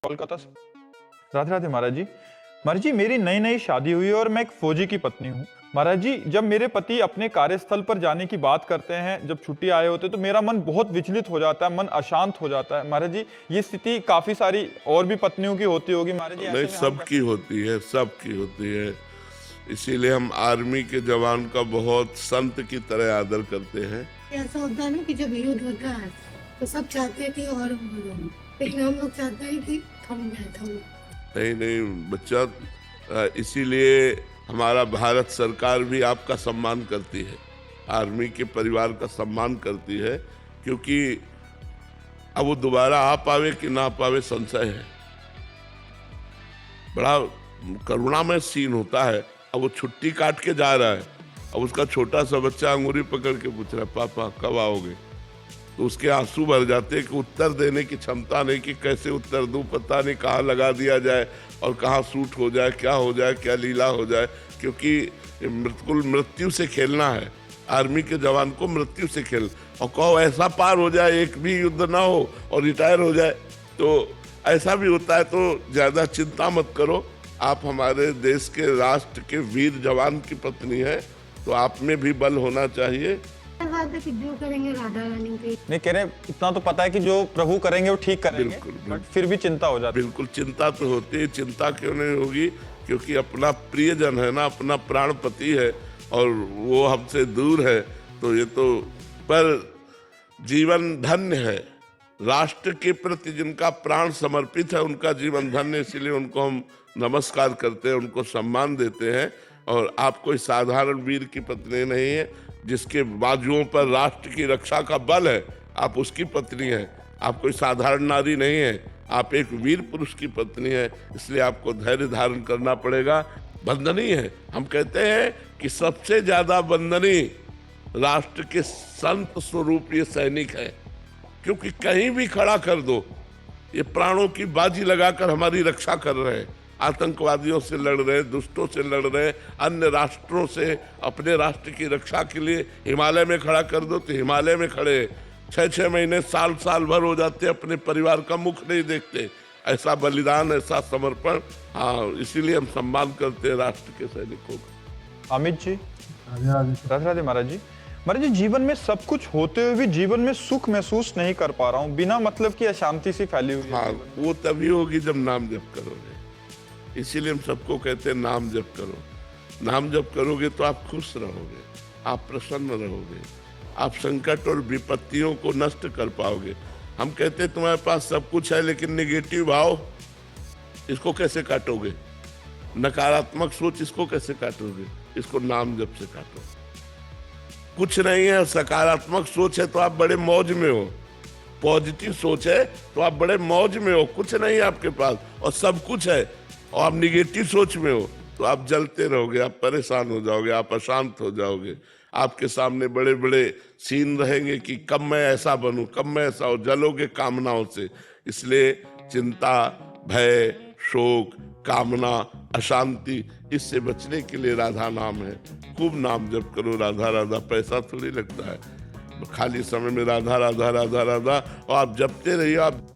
कोलकाता से। राधे राधे महाराज जी। महाराज जी, मेरी नई नई शादी हुई है और मैं एक फौजी की पत्नी हूँ। महाराज जी, जब मेरे पति अपने कार्यस्थल पर जाने की बात करते हैं, जब छुट्टी आए होते तो मेरा मन बहुत विचलित हो जाता है, मन अशांत हो जाता है। महाराज जी, ये स्थिति काफी सारी और भी पत्नियों की होती होगी महाराज जी, नहीं, ऐसे में हम सबकी होती है, सबकी होती है। इसीलिए हम आर्मी के जवान का बहुत संत की तरह आदर करते हैं। ऐसा होता है ना कि जब युद्ध होता है तो सब चाहते हैं कि और बोलो, लेकिन हम लोग चाहते हैं कि थम जाए। नहीं नहीं बच्चा, इसीलिए हमारा भारत सरकार भी आपका सम्मान करती है, आर्मी के परिवार का सम्मान करती है, क्योंकि अब वो दोबारा आ पावे कि ना पावे संशय है। बड़ा करुणामय सीन होता है। अब वो छुट्टी काट के जा रहा है, अब उसका छोटा सा बच्चा अंगूरी पकड़ के पूछ रहा है, पापा कब आओगे? तो उसके आंसू भर जाते हैं कि उत्तर देने की क्षमता नहीं कि कैसे उत्तर दूं, पता नहीं कहाँ लगा दिया जाए और कहाँ सूट हो जाए, क्या हो जाए, क्या लीला हो जाए, क्योंकि बिल्कुल मृत्यु से खेलना है। आर्मी के जवान को मृत्यु से खेल, और कहो ऐसा पार हो जाए, एक भी युद्ध ना हो और रिटायर हो जाए, तो ऐसा भी होता है। तो ज़्यादा चिंता मत करो, आप हमारे देश के राष्ट्र के वीर जवान की पत्नी है, तो आप में भी बल होना चाहिए। कि जो करेंगे राधा रानी के नहीं कह रहे, इतना तो पता है कि जो प्रभु करेंगे वो ठीक करेंगे, बिल्कुल, बट फिर भी चिंता हो जाती है। बिल्कुल चिंता तो होती है। चिंता क्यों नहीं होगी, क्योंकि अपना प्रियजन है ना, अपना प्राणपति है और वो हमसे दूर है, तो ये तो। पर जीवन धन्य है, राष्ट्र के प्रति जिनका प्राण समर्पित है उनका जीवन धन्य, इसीलिए उनको हम नमस्कार करते हैं, उनको सम्मान देते हैं। और आप कोई साधारण वीर की पत्नी नहीं है, जिसके बाजुओं पर राष्ट्र की रक्षा का बल है, आप उसकी पत्नी हैं। आप कोई साधारण नारी नहीं है, आप एक वीर पुरुष की पत्नी है, इसलिए आपको धैर्य धारण करना पड़ेगा। वंदनीय है, हम कहते हैं कि सबसे ज्यादा वंदनीय राष्ट्र के संत स्वरूप ये सैनिक है, क्योंकि कहीं भी खड़ा कर दो, ये प्राणों की बाजी लगाकर हमारी रक्षा कर रहे हैं। आतंकवादियों से लड़ रहे, दुष्टों से लड़ रहे, अन्य राष्ट्रों से अपने राष्ट्र की रक्षा के लिए हिमालय में खड़ा कर दो तो हिमालय में खड़े, 6-6 महीने साल साल भर हो जाते, अपने परिवार का मुख नहीं देखते। ऐसा बलिदान, ऐसा समर्पण, हाँ, इसीलिए हम सम्मान करते हैं राष्ट्र के सैनिकों का। अमित जी, राधे राधे महाराज जी। महाराज जी, जीवन में सब कुछ होते हुए भी जीवन में सुख महसूस नहीं कर पा रहा हूँ, बिना मतलब की अशांति सी फैली हुई है। हाँ, वो तभी होगी जब नाम जप करोगे। इसीलिए हम सबको कहते हैं नाम जप करो। नाम जप करोगे तो आप खुश रहोगे, आप प्रसन्न रहोगे, आप संकट और विपत्तियों को नष्ट कर पाओगे। हम कहते हैं तुम्हारे पास सब कुछ है, लेकिन नेगेटिव भाव, इसको कैसे काटोगे? नकारात्मक सोच, इसको कैसे काटोगे? इसको नाम जप से काटो। कुछ नहीं है, सकारात्मक सोच है तो आप बड़े मौज में हो, पॉजिटिव सोच है तो आप बड़े मौज में हो। कुछ नहीं है आपके पास और सब कुछ है, और आप निगेटिव सोच में हो तो आप जलते रहोगे, आप परेशान हो जाओगे, आप अशांत हो जाओगे। आपके सामने बड़े बड़े सीन रहेंगे कि कब मैं ऐसा बनूं, कब मैं ऐसा हो, जलोगे कामनाओं से। इसलिए चिंता, भय, शोक, कामना, अशांति, इससे बचने के लिए राधा नाम है। खूब नाम जप करो, राधा राधा। पैसा थोड़ी लगता है, खाली समय में राधा राधा राधा राधा, और आप जपते रहिए। आप